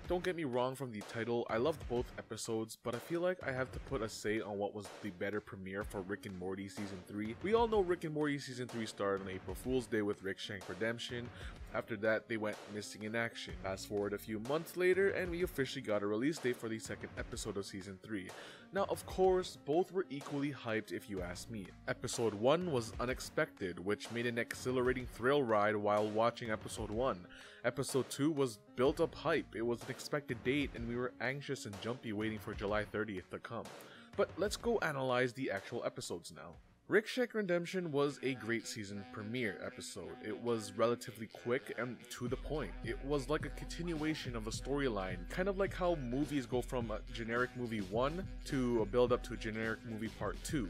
Don't get me wrong from the title, I loved both episodes, but I feel like I have to put a say on what was the better premiere for Rick and Morty Season 3. We all know Rick and Morty Season 3 started on April Fool's Day with Rick Shank Redemption. After that, they went missing in action. Fast forward a few months later, and we officially got a release date for the second episode of Season 3. Now, of course, both were equally hyped if you ask me. Episode 1 was unexpected, which made an exhilarating thrill ride while watching Episode 1. Episode 2 was built up hype. It was an expected date and we were anxious and jumpy waiting for July 30th to come. But let's go analyze the actual episodes now. Rick Shank Redemption was a great season premiere episode. It was relatively quick and to the point. It was like a continuation of a storyline, kind of like how movies go from a generic movie 1 to a build up to a generic movie part 2.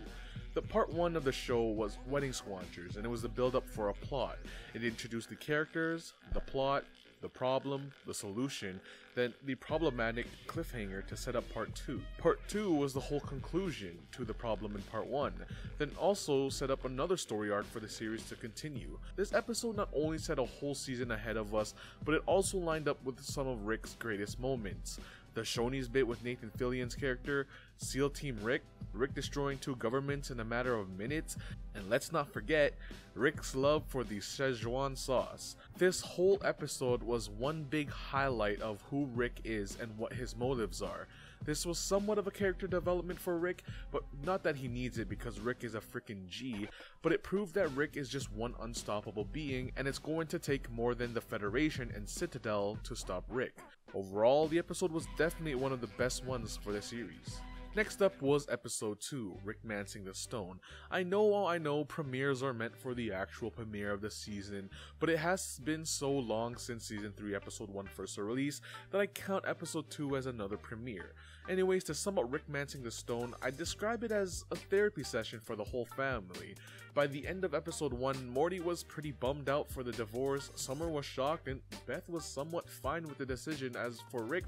The part 1 of the show was Wedding Squanchers, and it was the build up for a plot. It introduced the characters, the plot, the problem, the solution, then the problematic cliffhanger to set up part 2. Part 2 was the whole conclusion to the problem in part 1, then also set up another story arc for the series to continue. This episode not only set a whole season ahead of us, but it also lined up with some of Rick's greatest moments. The Shoney's bit with Nathan Fillion's character, SEAL Team Rick, Rick destroying 2 governments in a matter of minutes, and let's not forget, Rick's love for the Szechuan sauce. This whole episode was one big highlight of who Rick is and what his motives are. This was somewhat of a character development for Rick, but not that he needs it because Rick is a freaking G, but it proved that Rick is just one unstoppable being and it's going to take more than the Federation and Citadel to stop Rick. Overall, the episode was definitely one of the best ones for the series. Next up was episode 2, Rick Mancing the Stone. I know premieres are meant for the actual premiere of the season, but it has been so long since season 3 episode 1 first released that I count episode 2 as another premiere. Anyways, to sum up Rick Mancing the Stone, I describe it as a therapy session for the whole family. By the end of episode 1, Morty was pretty bummed out for the divorce, Summer was shocked, and Beth was somewhat fine with the decision. As for Rick,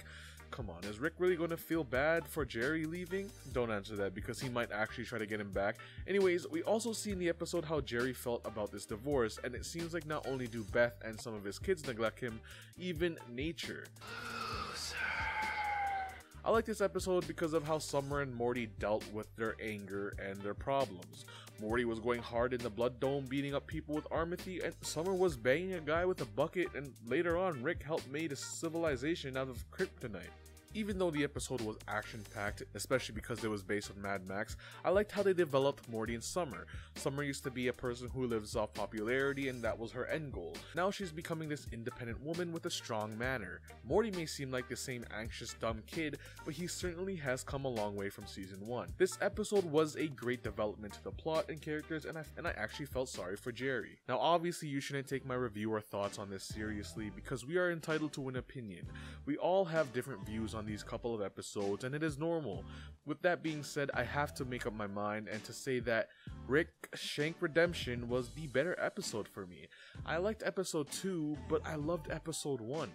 come on, is Rick really going to feel bad for Jerry leaving? Don't answer that because he might actually try to get him back. Anyways, we also see in the episode how Jerry felt about this divorce, and it seems like not only do Beth and some of his kids neglect him, even nature. I like this episode because of how Summer and Morty dealt with their anger and their problems. Morty was going hard in the Blood Dome beating up people with Armathy, and Summer was banging a guy with a bucket, and later on Rick helped make a civilization out of kryptonite. Even though the episode was action-packed, especially because it was based on Mad Max, I liked how they developed Morty and Summer. Summer used to be a person who lives off popularity and that was her end goal. Now she's becoming this independent woman with a strong manner. Morty may seem like the same anxious dumb kid, but he certainly has come a long way from season 1. This episode was a great development to the plot and characters, and I actually felt sorry for Jerry. Now obviously you shouldn't take my review or thoughts on this seriously because we are entitled to an opinion. We all have different views on these couple of episodes and it is normal. With that being said, I have to make up my mind and to say that Rick Shank Redemption was the better episode for me. I liked episode 2, but I loved episode 1.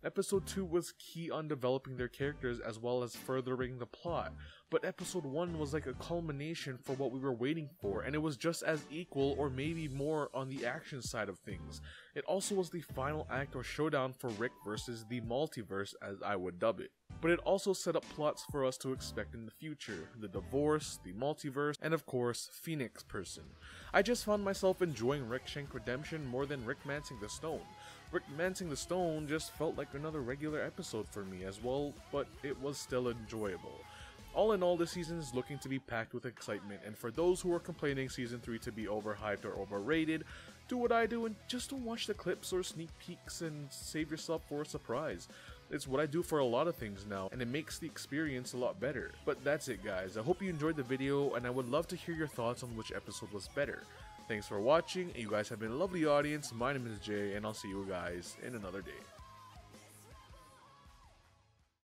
Episode 2 was key on developing their characters as well as furthering the plot, but episode 1 was like a culmination for what we were waiting for, and it was just as equal or maybe more on the action side of things. It also was the final act or showdown for Rick versus the multiverse, as I would dub it. But it also set up plots for us to expect in the future, the divorce, the multiverse, and of course, Phoenix Person. I just found myself enjoying Rick Shank Redemption more than Rick Mancing the Stone. Rick Mancing the Stone just felt like another regular episode for me as well, but it was still enjoyable. All in all, this season is looking to be packed with excitement, and for those who are complaining season 3 to be overhyped or overrated, do what I do and just don't watch the clips or sneak peeks and save yourself for a surprise. It's what I do for a lot of things now, and it makes the experience a lot better. But that's it guys, I hope you enjoyed the video, and I would love to hear your thoughts on which episode was better. Thanks for watching, and you guys have been a lovely audience. My name is Jay, and I'll see you guys in another day.